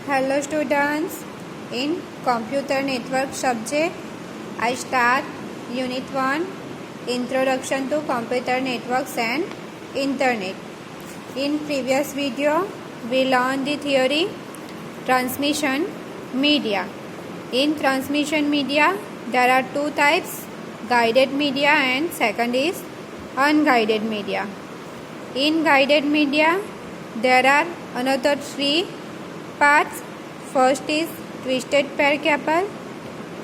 Hello students, in computer network subject I start unit 1 introduction to computer networks and internet. In previous video we learned the theory transmission media. In transmission media there are two types, guided media and second is unguided media. In guided media there are another three parts. First is twisted pair cable,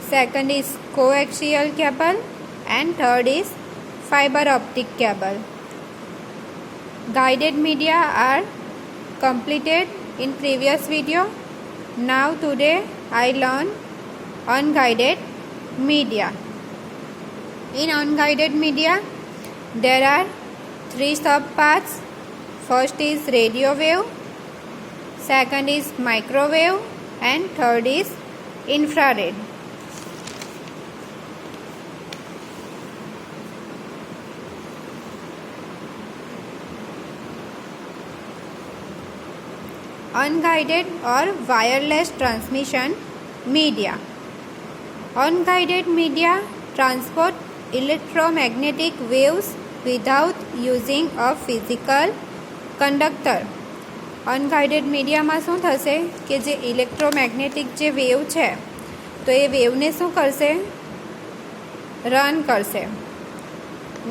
second is coaxial cable and third is fiber optic cable. Guided media are completed in previous video. Now today I learn unguided media. In unguided media there are three subparts. First is radio wave, second is microwave and third is infrared. Unguided or wireless transmission media. Unguided media transport electromagnetic waves without using a physical conductor. અનગાઇડેડ મીડિયામાં શું થશે કે જે electromagnetic જે wave છે તો એ વેવને શું કરશે, રન કરશે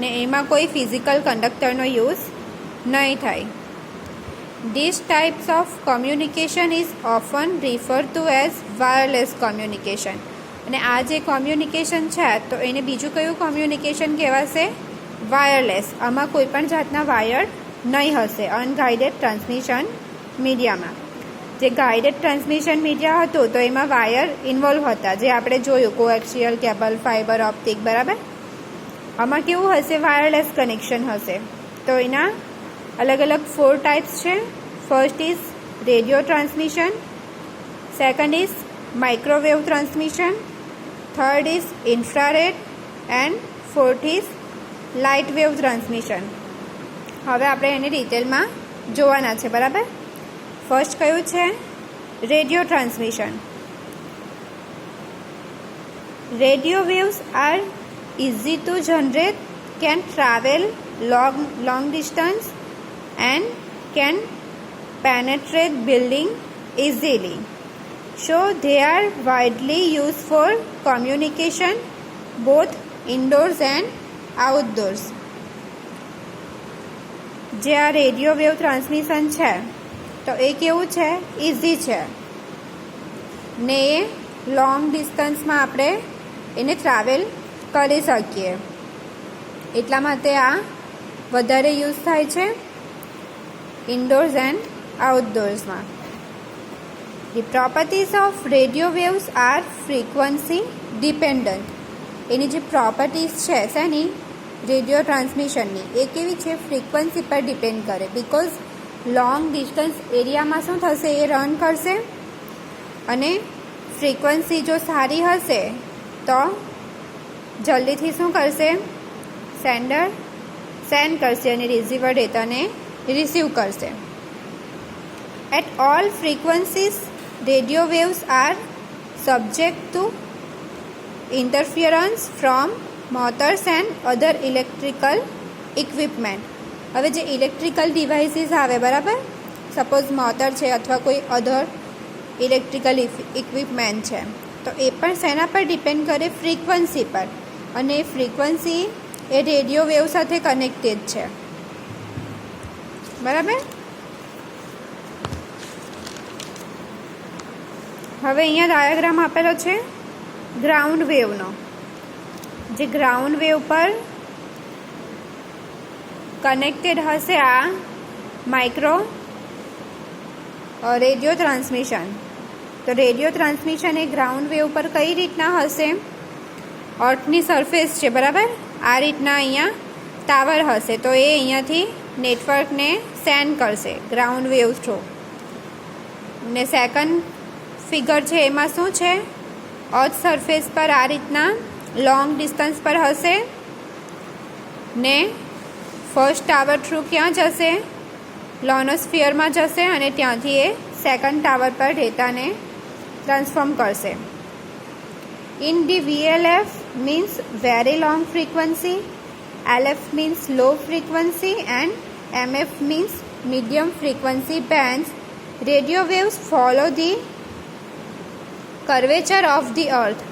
ને એમાં કોઈ ફિઝિકલ કંડક્ટરનો યુઝ નહીં થાય. This types of communication is often refer two as wireless communication. અને આ જે કોમ્યુનિકેશન છે તો એને બીજું કયું કોમ્યુનિકેશન કહેવાશે? વાયરલેસ. આમાં કોઈ પણ જાતના વાયર નહીં હશે અનગાઇડેડ ટ્રાન્સમિશન મીડિયામાં. જે ગાઇડેડ ટ્રાન્સમિશન મીડિયા હતું તો એમાં વાયર ઇન્વોલ્વ હતા, જે આપણે જોયું કોએક્સિયલ કેબલ, ફાઇબર ઓપ્ટિક, બરાબર. આમાં કેવું હશે? વાયરલેસ કનેક્શન હશે. તો એના અલગ અલગ 4 ટાઈપ્સ છે. First is radio transmission, second is microwave transmission, third is infrared and fourth is light wave transmission. હવે આપણે એને ડિટેલમાં જોવાના છે, બરાબર. ફર્સ્ટ કયું છે? Radio transmission. Radio waves are easy to generate, can travel long distance and can penetrate building easily. So they are widely used for communication both indoors and outdoors. જે આ રેડિયો વેવ ટ્રાન્સમિશન છે તો એ કેવું છે? Easy છે ને એ long ડિસ્ટન્સમાં આપણે એને ટ્રાવેલ કરી શકીએ, એટલા માટે આ વધારે યુઝ થાય છે ઇન્ડોર્સ એન્ડ આઉટડોર્સમાં. The properties of radio waves are frequency dependent. એની જે પ્રોપર્ટીઝ છે શેની? રેડિયો ટ્રાન્સમિશનની. એ કેવી છે? ફ્રીક્વન્સી પર ડિપેન્ડ કરે. બિકોઝ લોંગ ડિસ્ટન્સ એરિયામાં શું થશે? એ રન કરશે અને ફ્રીક્વન્સી જો સારી હશે તો જલ્દીથી શું કરશે? સેન્ડર સેન્ડ કરશે અને રિસીવર ડેટાને રિસીવ કરશે. At all frequencies radio waves are subject to interference from motors and other electrical equipment. હવે જે ઇલેક્ટ્રિકલ ડિવાઇસીસ આવે, બરાબર, સપોઝ મોટર છે અથવા કોઈ અધર ઇલેક્ટ્રિકલ ઇક્વિપમેન્ટ છે, તો એ પણ શેના પર ડિપેન્ડ કરે? ફ્રીક્વન્સી પર. અને ફ્રીક્વન્સી એ રેડિયો વેવ સાથે કનેક્ટેડ છે, બરાબર. હવે અહીંયા ડાયાગ્રામ આપેલો છે ગ્રાઉન્ડ વેવનો. જે ગ્રાઉન્ડ વેવ પર કનેક્ટેડ હશે આ માઇક્રો રેડિયો ટ્રાન્સમિશન. તો રેડિયો ટ્રાન્સમિશન એ ગ્રાઉન્ડ વેવ પર કઈ રીતના હશે? અર્થની સરફેસ છે, બરાબર. આ રીતના અહીંયા ટાવર હશે તો એ અહીંયાથી નેટવર્કને સેન્ડ કરશે ગ્રાઉન્ડ વેવ થ્રુ. ને સેકન્ડ ફિગર છે એમાં શું છે? અર્થ સરફેસ પર આ રીતના લોંગ ડિસ્ટન્સ પર હશે ને ફર્સ્ટ ટાવર થ્રુ ક્યાં જશે? લોનોસ્ફિયરમાં જશે અને ત્યાંથી એ સેકન્ડ ટાવર પર ડેટાને ટ્રાન્સફોર્મ કરશે. In the VLF means very long frequency, LF means low frequency and MF means medium frequency bands. Radio waves follow the curvature of the earth.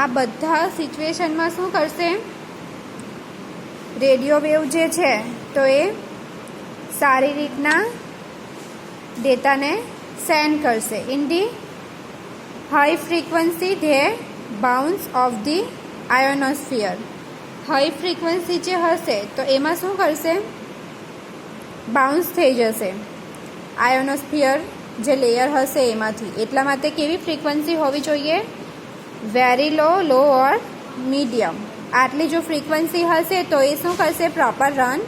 આ બધા સિચ્યુએશનમાં શું કરશે? રેડિયો વેવ જે છે તો એ સારી રીતના ડેટાને સેન્ડ કરશે. In the high frequency they bounce off the ionosphere. High frequency જે હશે તો એમાં શું કરશે? બાઉન્સ થઈ જશે આયોનોસ્ફિયર જે લેયર હશે એમાંથી. એટલા માટે કેવી ફ્રીક્વન્સી હોવી જોઈએ? વેરી લો, લો ઓર મીડિયમ. આટલી જો ફ્રીક્વન્સી હશે તો એ શું કરશે? પ્રોપર રન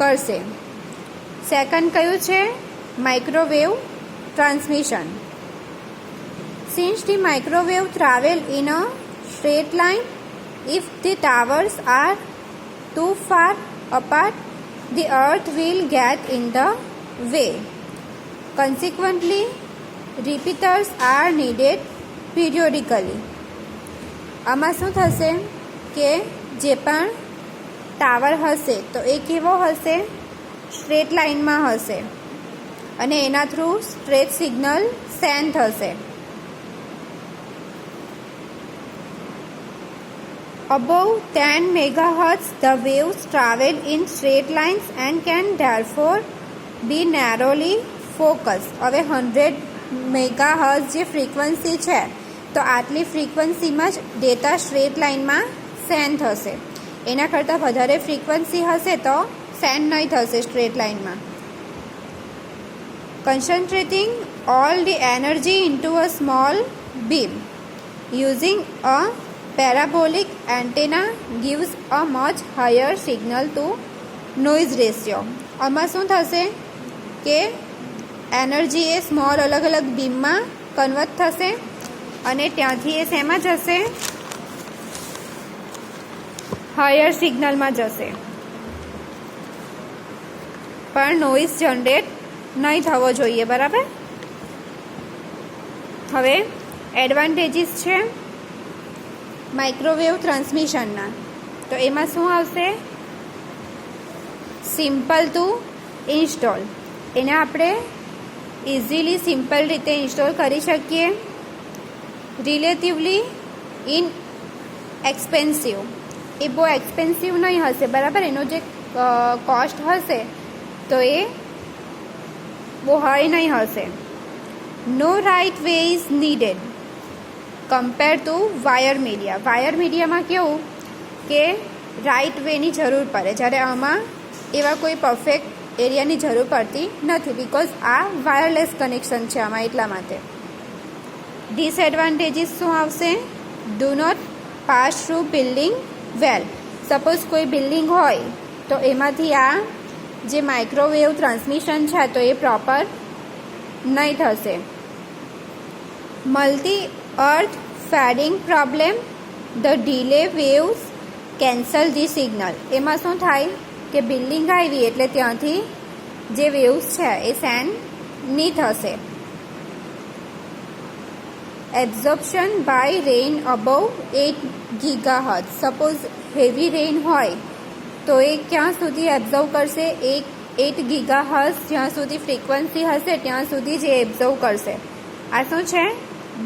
કરશે. સેકન્ડ કયું છે? Microwave transmission. Since the microwave travel in a straight line, if the towers are too far apart, the earth will get in the way. Consequently, repeaters are needed periodically. આમાં શું થશે કે જે પણ tower હશે તો એ કેવો હશે? સ્ટ્રેટ લાઇનમાં હશે અને એના થ્રુ સ્ટ્રેટ સિગ્નલ સેન્ડ થશે. Above 10 megahertz, the waves travel in straight lines and can therefore be narrowly focused. હવે 100 મેગાહર્ટ્ઝ જે ફ્રીક્વન્સી છે તો આટલી ફ્રીક્વન્સીમાં જ ડેટા સ્ટ્રેટ લાઇનમાં સેન્ડ થશે. એના કરતાં વધારે ફ્રીક્વન્સી હશે તો સેન્ડ નહીં થશે સ્ટ્રેટ લાઇનમાં. Concentrating all the energy into a small beam using a parabolic antenna gives a much higher signal to noise ratio. આમાં શું થશે કે એનર્જી એ સ્મોલ અલગ અલગ બીમમાં કન્વર્ટ થશે અને ત્યાંથી એ શેમાં જશે? હાયર સિગ્નલમાં જશે. પણ નોઇઝ જનરેટ નહીં થવો જોઈએ. બરાબર. હવે એડવાન્ટેજીસ છે માઇક્રોવેવ ટ્રાન્સમિશનના. તો એમાં શું આવશે? Simple two install. એને આપણે ઇઝીલી સિમ્પલ રીતે ઇન્સ્ટોલ કરી શકીએ. Relatively in expensive. એ બહુ એક્સપેન્સિવ નહીં હશે. બરાબર. એનો જે કોસ્ટ હશે તો એ બહુ હાઈ નહીં હશે. No right way is needed compare to wire media. Wire મીડિયામાં કેવું કે રાઇટ વેની જરૂર પડે, જ્યારે આમાં એવા કોઈ પરફેક્ટ એરિયાની જરૂર પડતી નથી, બિકોઝ આ વાયરલેસ કનેક્શન છે આમાં. એટલા માટે ડિસએડવાન્ટેજીસ શું આવશે? Do not pass through building well. Suppose કોઈ બિલ્ડિંગ હોય તો એમાંથી આ જે માઇક્રોવેવ ટ્રાન્સમિશન છે તો એ પ્રોપર નહીં થશે. Multi earth fading problem. The delay waves cancel the signal. એમાં શું થાય કે બિલ્ડિંગ આવી એટલે ત્યાંથી જે વેવ્સ છે એ સેન્ડ નહીં થશે. Absorption by rain above 8 gigahertz. Suppose heavy rain હોય તો એ ક્યાં સુધી એબ્ઝર્વ કરશે? 8 ગીગાહર્ટ્ઝ જ્યાં સુધી ફ્રીક્વન્સી હશે ત્યાં સુધી જ એબ્ઝર્વ કરશે. આ શું છે?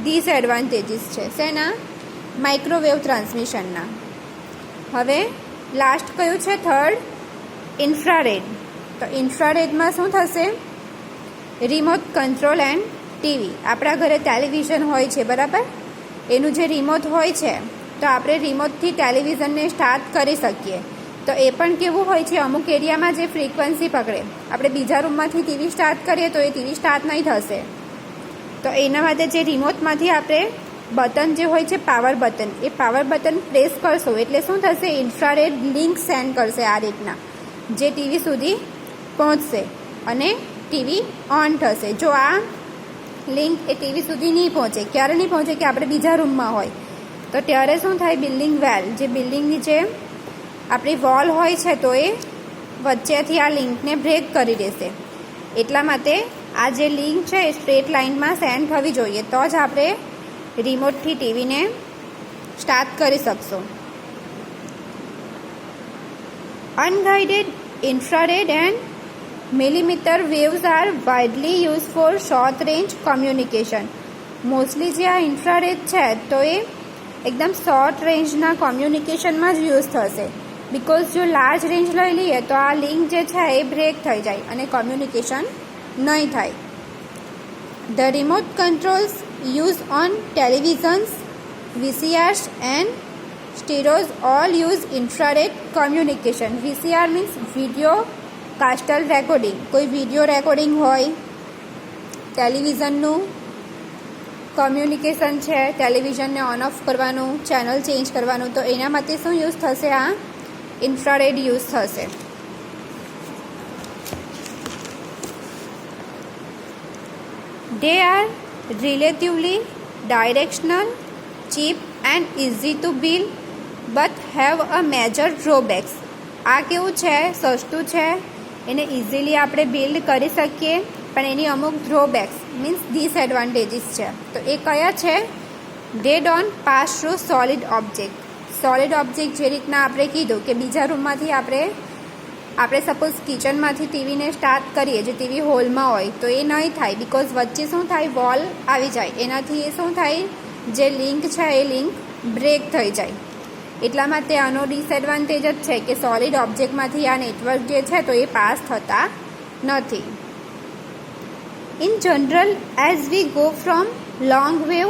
ડિસએડવાન્ટેજીસ છે શેના? માઇક્રોવેવ ટ્રાન્સમિશનના. હવે લાસ્ટ કયું છે? Third, infrared. તો ઇન્ફ્રારેડમાં શું થશે? Remote control and TV. આપણા ઘરે ટેલિવિઝન હોય છે. બરાબર. એનું જે રિમોટ હોય છે તો આપણે રિમોટથી ટેલિવિઝનને સ્ટાર્ટ કરી શકીએ. તો એ પણ કેવું હોય છે? અમુક એરિયામાં જે ફ્રીક્વન્સી પકડે, આપણે બીજા રૂમમાંથી ટીવી સ્ટાર્ટ કરીએ તો એ ટીવી સ્ટાર્ટ નહીં થશે. તો એના માટે જે રિમોટમાંથી આપણે બટન જે હોય છે પાવર બટન, એ પાવર બટન પ્રેસ કરશો એટલે શું થશે? ઇન્ફ્રારેડ લિંક સેન્ડ કરશે આ રીતના, જે ટીવી સુધી પહોંચશે અને ટીવી ઓન થશે. જો આ લિંક એ ટીવી સુધી નહીં પહોંચે, ક્યારે નહીં પહોંચે? કે આપણે બીજા રૂમમાં હોય તો ત્યારે શું થાય? બિલ્ડિંગ વેલ, જે બિલ્ડિંગની જે આપણી વોલ હોય છે તો એ વચ્ચેથી આ લિંકને બ્રેક કરી દેશે. એટલા માટે આ જે લિંક છે એ સ્ટ્રેટ લાઇનમાં સેન્ડ થવી જોઈએ, તો જ આપણે રિમોટથી ટીવીને સ્ટાર્ટ કરી શકશું. Unguided infrared and millimeter waves are widely used for short range communication. Mostly જે આ ઇન્ફ્રારેડ છે તો એ એકદમ શોર્ટ રેન્જના કોમ્યુનિકેશનમાં જ યુઝ થશે, બિકોઝ જો લાર્જ રેન્જ લઈ લઈએ તો આ લિંક જે છે એ બ્રેક થઈ જાય અને કોમ્યુનિકેશન નહીં થાય. The remote controls use on televisions, VCRs and stereos all use infrared communication. VCR means video cassette recording, કોઈ વિડીયો રેકોર્ડિંગ હોય, ટેલિવિઝનનું કોમ્યુનિકેશન છે, ટેલિવિઝનને ઓન ઓફ કરવાનું, ચેનલ ચેન્જ કરવાનું, તો એના માટે શું યુઝ થશે? આ ઇન્ફ્રારેડ યુઝ થશે. They are relatively directional, cheap and easy to build but have a major drawbacks. આ કેવું છે? સસ્તું છે, એને ઇઝીલી આપણે બિલ્ડ કરી શકીએ, પણ એની અમુક ડ્રોબેક્સ મીન્સ ડિસએડવાન્ટેજીસ છે. તો એ કયા છે? They don't pass through solid object. Solid object જે રીતના આપણે કીધું કે બીજા રૂમમાંથી આપણે સપોઝ કિચનમાંથી ટીવીને સ્ટાર્ટ કરીએ, જે ટીવી હોલમાં હોય, તો એ નહીં થાય, બિકોઝ વચ્ચે શું થાય? વોલ આવી જાય, એનાથી એ શું થાય? જે લિંક છે એ લિંક બ્રેક થઈ જાય. એટલા માટે આનો ડિસએડવાન્ટેજ જ છે કે સોલિડ ઓબ્જેક્ટમાંથી આ નેટવર્ક જે છે તો એ પાસ થતા નથી. In general as we go from long wave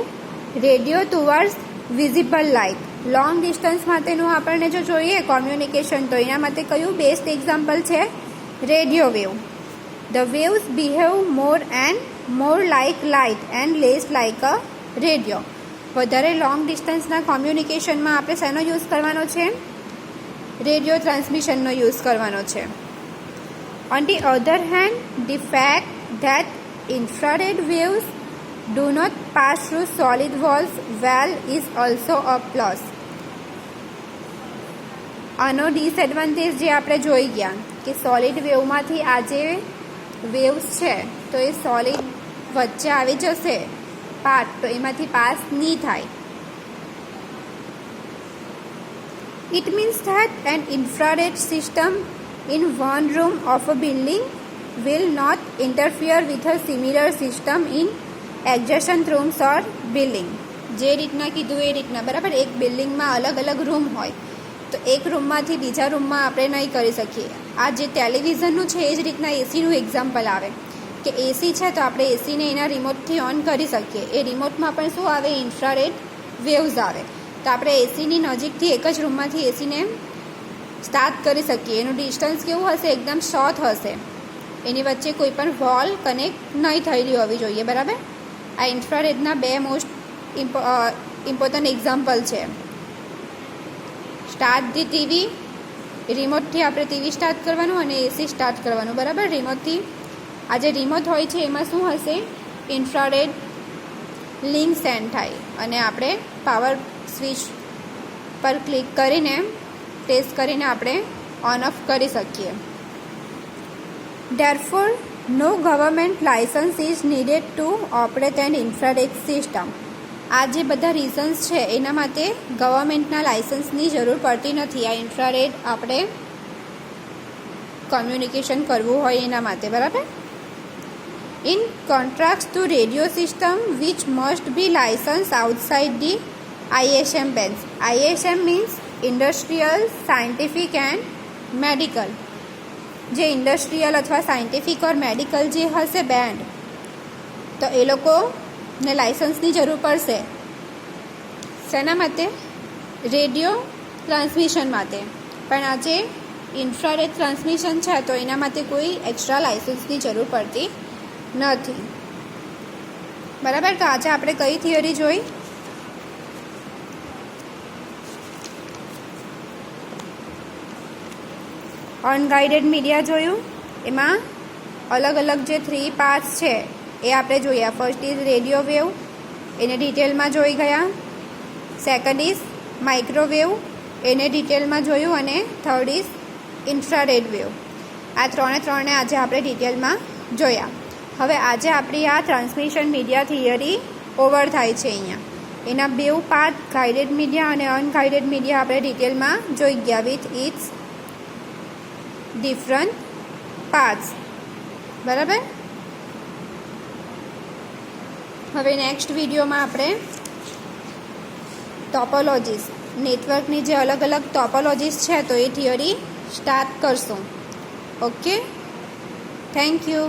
radio towards visible light, long distance માટેનું આપણને જો જોઈએ કોમ્યુનિકેશન, તો એના માટે કયું બેસ્ટ એક્ઝામ્પલ છે? Radio wave. The waves behave more and more like light and less like a radio. વધારે લોંગ ડિસ્ટન્સના કોમ્યુનિકેશનમાં આપણે શેનો યુઝ કરવાનો છે? રેડિયો ટ્રાન્સમિશનનો યુઝ કરવાનો છે. On the other hand, the fact that infrared waves do not pass through solid walls well is also a plus. આનો ડિસએડવાન્ટેજ જે આપણે જોઈ ગયા કે સોલિડ વેવમાંથી આ જે વેવ્સ છે તો એ સોલિડ વચ્ચે આવી જશે પાર્ટ, તો એમાંથી પાસ નહીં થાય. It means that an infrared system in one room of a building will not interfere with a similar system in adjacent rooms or building. જે રીતના કીધું એ રીતના, બરાબર? એક બિલ્ડિંગમાં અલગ અલગ રૂમ હોય, તો એક રૂમમાંથી બીજા રૂમમાં આપણે નહીં કરી શકીએ. આ જે ટેલિવિઝનનું છે એ જ રીતના એસીનું એક્ઝામ્પલ આવે કે એસી છે તો આપણે એસીને એના રિમોટથી ઓન કરી શકીએ. એ રિમોટમાં પણ શું આવે? ઇન્ફ્રારેડ વેવ્સ આવે. તો આપણે એસીની નજીકથી એક જ રૂમમાંથી એસીને સ્ટાર્ટ કરી શકીએ. એનું ડિસ્ટન્સ કેવું હશે? એકદમ શોર્ટ હશે, એની વચ્ચે કોઈ પણ વોલ કનેક્ટ નહીં થયેલી હોવી જોઈએ, બરાબર? આ ઇન્ફ્રારેડના બે મોસ્ટ ઇમ્પોર્ટન્ટ એક્ઝામ્પલ છે. સ્ટાર્ટ ધી ટીવી, રિમોટથી આપણે ટીવી સ્ટાર્ટ કરવાનું અને એસી સ્ટાર્ટ કરવાનું, બરાબર? રિમોટથી આ જે રિમોટ હોય છે એમાં શું હશે? ઇન્ફ્રારેડ લિંક સેન્ડ થાય અને આપણે પાવર સ્વિચ પર ક્લિક કરીને ટેસ્ટ કરીને આપણે ઓન ઓફ કરી શકીએ. Therefore, no government license is needed to operate an infrared system. આ જે બધા રીઝન્સ છે એના માટે ગવર્મેન્ટના લાઇસન્સની જરૂર પડતી નથી આ ઇન્ફ્રારેડ આપણે કોમ્યુનિકેશન કરવું હોય એના માટે, બરાબર? In contract to radio system which must be license outside the ISM bands. ISM means industrial, scientific and medical. જે ઇન્ડસ્ટ્રીયલ અથવા સાયન્ટિફિક ઓર મેડિકલ જે હશે બેન્ડ, તો એ લોકોને લાઇસન્સની જરૂર પડશે. શેના માટે? રેડિયો ટ્રાન્સમિશન માટે. પણ આ જે ઇન્ફ્રારેડ ટ્રાન્સમિશન છે તો એના માટે કોઈ એક્સ્ટ્રા લાઇસન્સની જરૂર પડતી નથી, બરાબર? તો આજે આપણે કઈ થિયરી જોઈ? અનગાઇડેડ મીડિયા જોયું. એમાં અલગ અલગ જે 3 પાર્ટ્સ છે એ આપણે જોયા. ફર્સ્ટ ઇઝ રેડિયો વેવ, એને ડિટેલમાં જોઈ ગયા. સેકન્ડ ઇઝ માઇક્રોવેવ, એને ડિટેલમાં જોયું. અને થર્ડ ઇઝ ઇન્ફ્રારેડ વેવ. આ ત્રણે આજે આપણે ડિટેલમાં જોયા. હવે આજે આપણી આ ટ્રાન્સમિશન મીડિયા થિયરી ઓવર થાય છે. અહીંયા એના બેઉ પાર્ટ ગાઇડેડ મીડિયા અને અનગાઇડેડ મીડિયા આપણે ડિટેલમાં જોઈ ગયા વિથ ઇટ્સ ડિફરન્ટ પાર્ટ્સ. બરાબર. હવે નેક્સ્ટ વિડીયોમાં આપણે ટોપોલોજીસ, નેટવર્કની જે અલગ અલગ ટોપોલોજીસ છે તો એ થિયરી સ્ટાર્ટ કરશું. Okay, thank you.